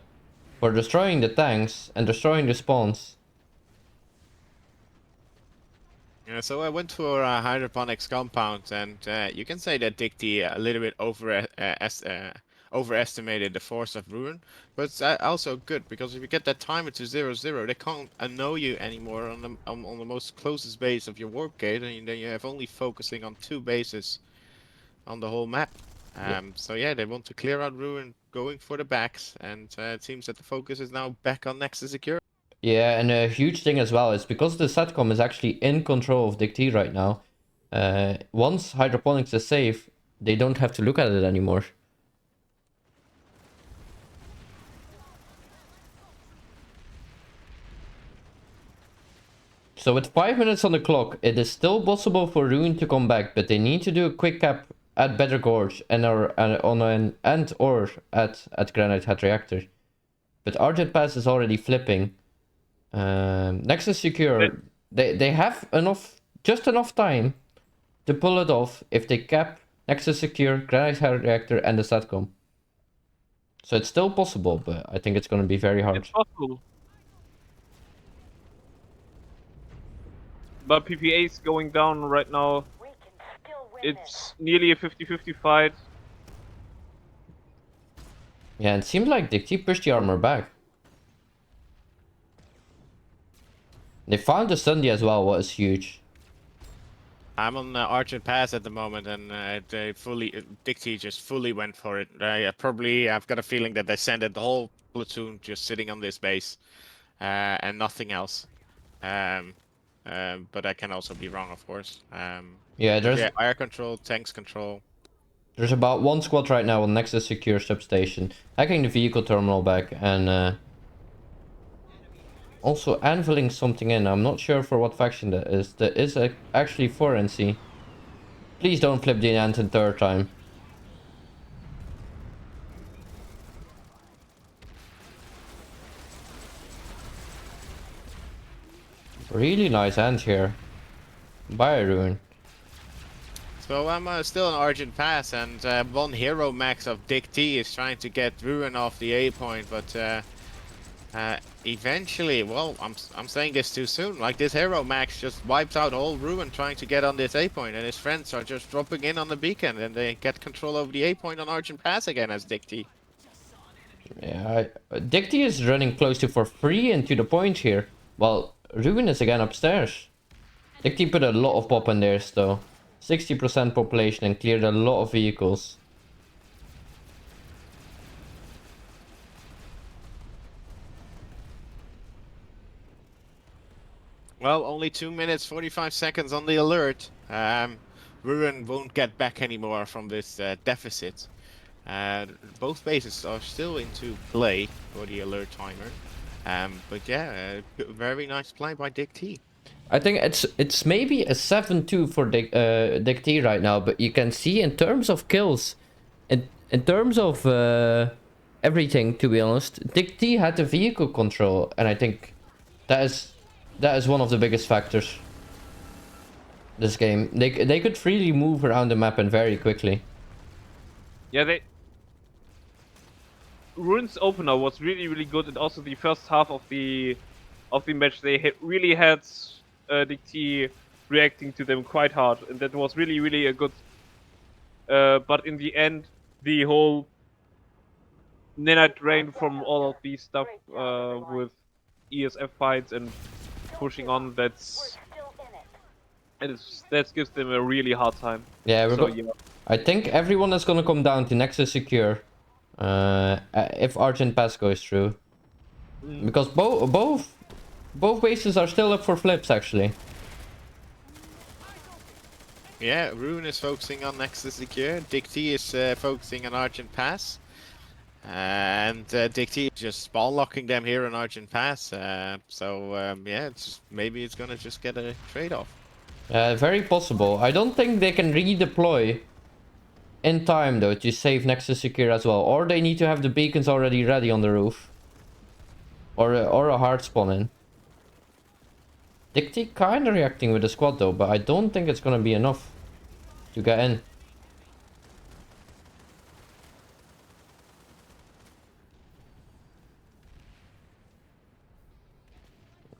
destroying the tanks and destroying the spawns. Yeah, so I went for a hydroponics compound, and you can say that DIGT a little bit overestimated the force of Ruin, but it's also good because if you get that timer to 0-0, they can't annoy you anymore on the most closest base of your warp gate, and then you have only focusing on 2 bases on the whole map. So yeah, they want to clear out Ruin, going for the backs, and it seems that the focus is now back on Nexus Secure. Yeah, and a huge thing as well is because the SATCOM is actually in control of DIGT right now. Once hydroponics is safe, they don't have to look at it anymore. So with 5 minutes on the clock, it is still possible for Ruin to come back, but they need to do a quick cap at Better Gorge and or at Granite Hat Reactor. But Argent Pass is already flipping. Nexus Secure, they have just enough time to pull it off if they cap Nexus Secure, Granite Hat Reactor, and the SATCOM. So it's still possible, but I think it's going to be very hard. It's possible. But PPA is going down right now. We can still win It's nearly a 50-50 fight. Yeah, it seems like DIGT pushed the armor back. They found the Sunday as well, what is huge. I'm on Argent Pass at the moment, and DIGT just fully went for it. I've got a feeling that they sent it the whole platoon just sitting on this base, and nothing else. But I can also be wrong, of course. Yeah, there's air control, tanks control. there's about 1 squad right now on Nexus Secure substation, hacking the vehicle terminal back and also anviling something in. I'm not sure for what faction that is. That is actually for NC. Please don't flip the ant a third time. Really nice ant here. By Ruin. So I'm still on Argent Pass, and one hero max of DIGT is trying to get Ruin off the A point, but eventually, well, I'm saying this too soon. Like, this hero max just wiped out all Ruin trying to get on this A point, and his friends are just dropping in on the beacon, and they get control over the A point on Argent Pass again as DIGT. Yeah, DIGT is running close to for free and to the point here, while Ruin is again upstairs. DIGT put a lot of pop in there though. 60% population and cleared a lot of vehicles. Well, only 2 minutes 45 seconds on the alert. Ruin won't get back anymore from this deficit. Both bases are still into play for the alert timer. But yeah, very nice play by DIGT. I think it's maybe a 7-2 for DIGT right now, but you can see in terms of kills, in terms of everything, to be honest, DIGT had the vehicle control, and I think that is one of the biggest factors. This game, they could freely move around the map and very quickly. Yeah, Ruin's opener was really good, and also the first half of the match they really had DIGT reacting to them quite hard, and that was really a good. But in the end, the whole nanite drain from all of these stuff with ESF fights and pushing on, We're that's still in it. that gives them a really hard time. Yeah, So yeah, I think everyone is gonna come down to Nexus Secure, if Argent Pass goes through, because both bases are still up for flips actually. Yeah, Ruin is focusing on Nexus Secure. DIGT is focusing on Argent Pass. And DIGT is just spawn locking them here on Argent Pass. Yeah, maybe it's gonna just get a trade-off. Very possible. I don't think they can redeploy in time though to save Nexus Secure as well, or they need to have the beacons already ready on the roof, or a hard spawn in. DIGT kind of reacting with the squad though, but I don't think it's gonna be enough to get in.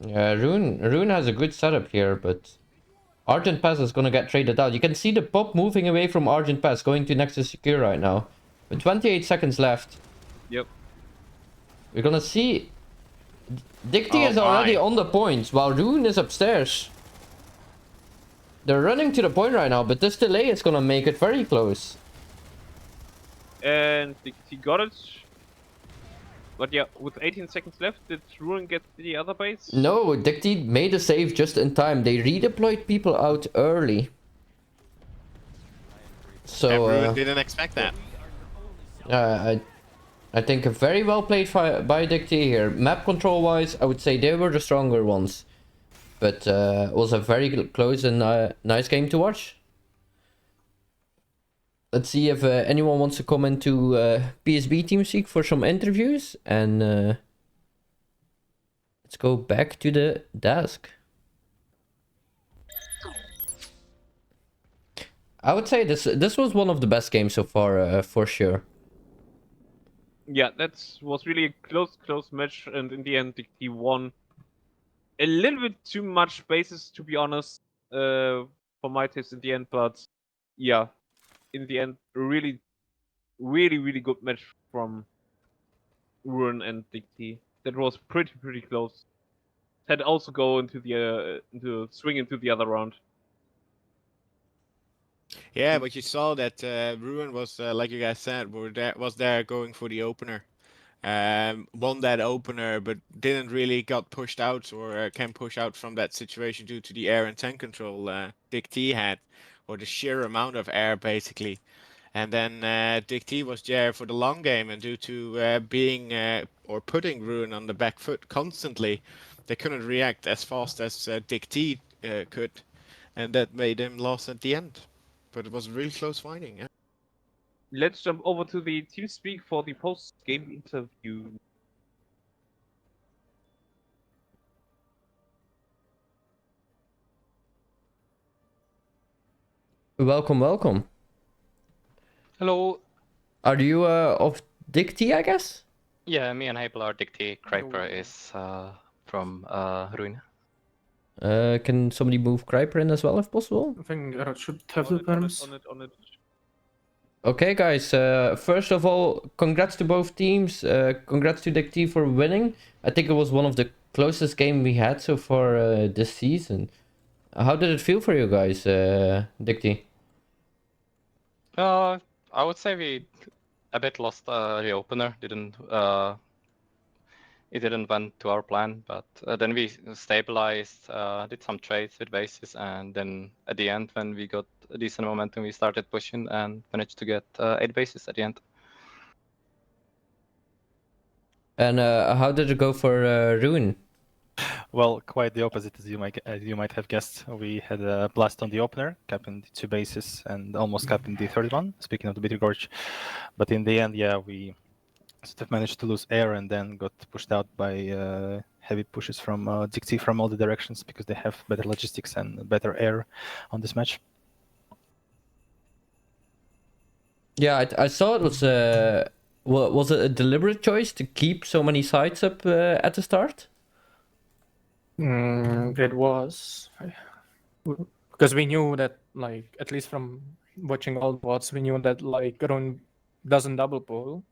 Yeah, Rune has a good setup here, but Argent Pass is gonna get traded out. You can see the pop moving away from Argent Pass, going to Nexus Secure right now. With 28 seconds left. yep. We're gonna see... DIGT Oh is already my. on the point, while Rune is upstairs. They're running to the point right now, but this delay is gonna make it very close. And DIGT got it. But yeah, with 18 seconds left, did Ruin get the other base? No, DIGT made a save just in time. They redeployed people out early. And So, Ruin didn't expect that. I think a very well played by DIGT here. Map control wise, I would say they were the stronger ones. But it was a very close and nice game to watch. Let's see if anyone wants to come into PSB TeamSpeak for some interviews. And let's go back to the desk. I would say this was one of the best games so far, for sure. Yeah, that was really a close match, and in the end, DIGT won. A little bit too much bases, to be honest, for my taste in the end, but yeah, in the end, a really good match from Ruin and DIGT. That was pretty close. Had also go into the swing into the other round. Yeah, but you saw that Ruin was, like you guys said, was there going for the opener. Won that opener, but didn't really got pushed out or can push out from that situation due to the air and tank control DIGT had, or the sheer amount of air basically. And then DIGT was there for the long game, and due to being or putting Ruin on the back foot constantly, they couldn't react as fast as DIGT could, and that made them lost at the end. But it was really close fighting. Yeah. Let's jump over to the TeamSpeak for the post-game interview. Welcome. Hello. Are you of DIGT, I guess? Yeah, me and Hable are DIGT. Kryper is from Ruin. Can somebody move Kryper in as well if possible? I think I should have the perms. On it. Okay, guys. First of all, congrats to both teams. Congrats to DIGT for winning. I think it was one of the closest game we had so far this season. How did it feel for you guys, DIGT? I would say we a bit lost the opener. Didn't it didn't went to our plan, but then we stabilized, did some trades with bases, and then at the end, when we got a decent momentum, we started pushing and managed to get 8 bases at the end. And how did it go for Rune? Well, quite the opposite, as you might have guessed. We had a blast on the opener, capping the 2 bases, and almost capping the third one. Speaking of the Bitter Gorge, but in the end, yeah, we sort of managed to lose air and then got pushed out by heavy pushes from DIGT from all the directions because they have better logistics and better air on this match. Yeah, I saw it was was it a deliberate choice to keep so many sides up at the start? It was because we knew that, like, at least from watching all the VODs, we knew that like Rune doesn't double pull,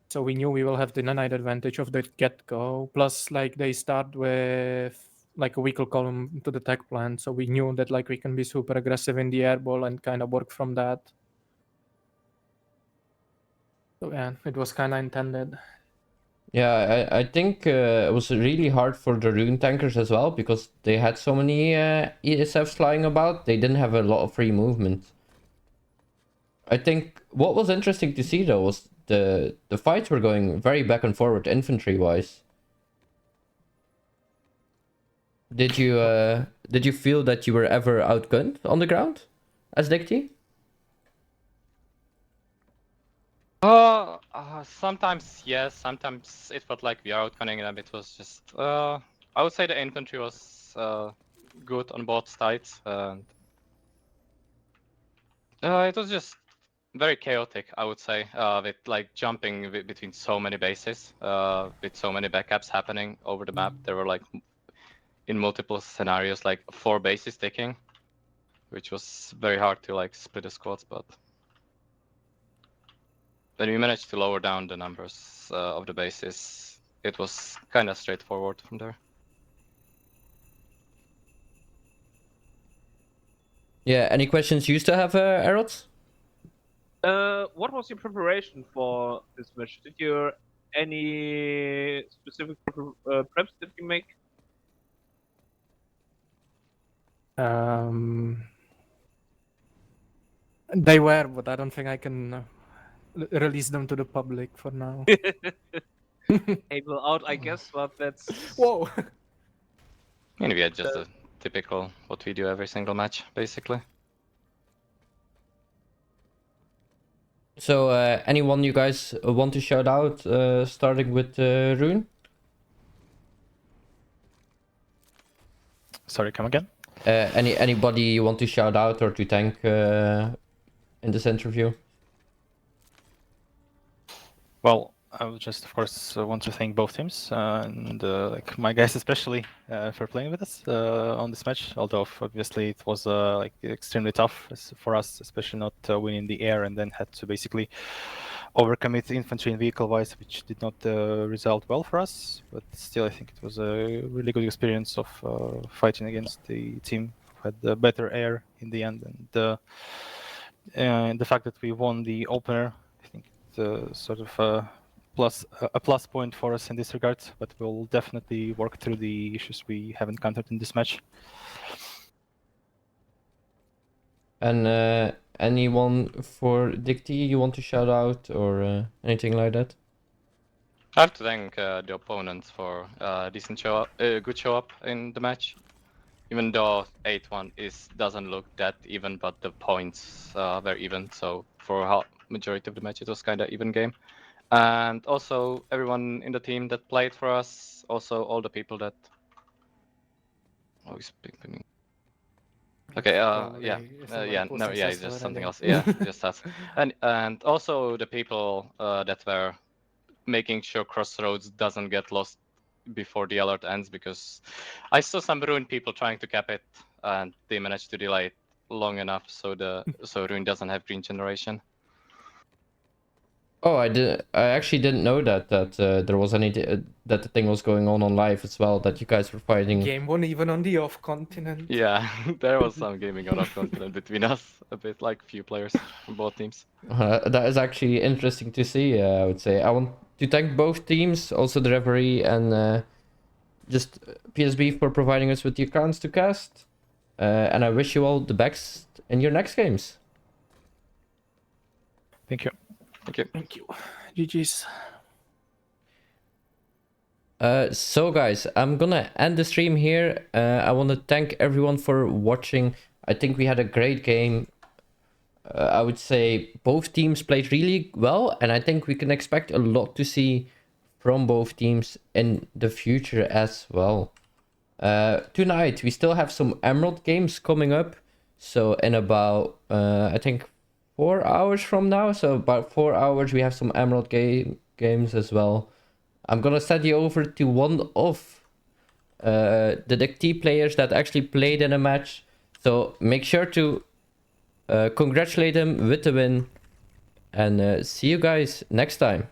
so we knew we will have the nanite advantage of the get-go. Plus, like, they start with like a vehicle column to the tech plant, so we knew that like we can be super aggressive in the airball and kind of work from that. So yeah, it was kind of intended. Yeah, I think it was really hard for the Rune tankers as well because they had so many ESFs flying about. They didn't have a lot of free movement. I think what was interesting to see though was the fights were going very back and forward infantry wise. Did you feel that you were ever outgunned on the ground as DIGT? Sometimes yes, sometimes it felt like we are outgunning them. It was just, I would say the infantry was good on both sides, and it was just very chaotic, I would say, with like jumping between so many bases, with so many backups happening over the map. There were like in multiple scenarios like 4 bases ticking, which was very hard to like split the squads, but when we managed to lower down the numbers of the bases, it was kind of straightforward from there. Yeah, any questions you still have, Arots? What was your preparation for this match? Did you any specific preps that you make? They were, but I don't think I can release them to the public for now. Able out, I guess, but that's Whoa. I mean, we had just a typical what we do every single match, basically. So, anyone you guys want to shout out, starting with Rune? Sorry, come again? Anybody you want to shout out or to thank in this interview? Well, I would just, of course, want to thank both teams and like my guys especially for playing with us on this match. Although obviously it was like extremely tough for us, especially not winning the air and then had to basically overcommit infantry and vehicle wise, which did not result well for us. But still, I think it was a really good experience of fighting against the team who had better air in the end, and the fact that we won the opener, I think it's sort of a plus point for us in this regard, but we'll definitely work through the issues we have encountered in this match. And anyone for DIGT you want to shout out or anything like that? I have to thank the opponents for decent good show up in the match. Even though 8-1 doesn't look that even, but the points were even. So for majority of the match, it was kind of even game. And also everyone in the team that played for us. Also all the people that. Oh, he's picking. Okay. It's just something else. Yeah, just that. And also the people that were making sure Crossroads doesn't get lost before the alert ends, because I saw some Rune people trying to cap it and they managed to delay it long enough so Rune doesn't have green generation. Oh, I actually didn't know that there was any that the thing was going on live as well, that you guys were fighting. Game one even on the off continent. Yeah, there was some gaming on off continent between us, a bit like few players from both teams. That is actually interesting to see. I would say to thank both teams, also the referee and just PSB for providing us with the accounts to cast. And I wish you all the best in your next games. Thank you. Thank you. Thank you. GG's. So guys, I'm gonna end the stream here. I want to thank everyone for watching. I think we had a great game. I would say both teams played really well, and I think we can expect a lot to see from both teams in the future as well. Tonight we still have some Emerald games coming up, so in about I think 4 hours from now, so about 4 hours we have some Emerald games as well. I'm gonna send you over to one of the DIGT players that actually played in a match, so make sure to congratulate him with the win, and see you guys next time.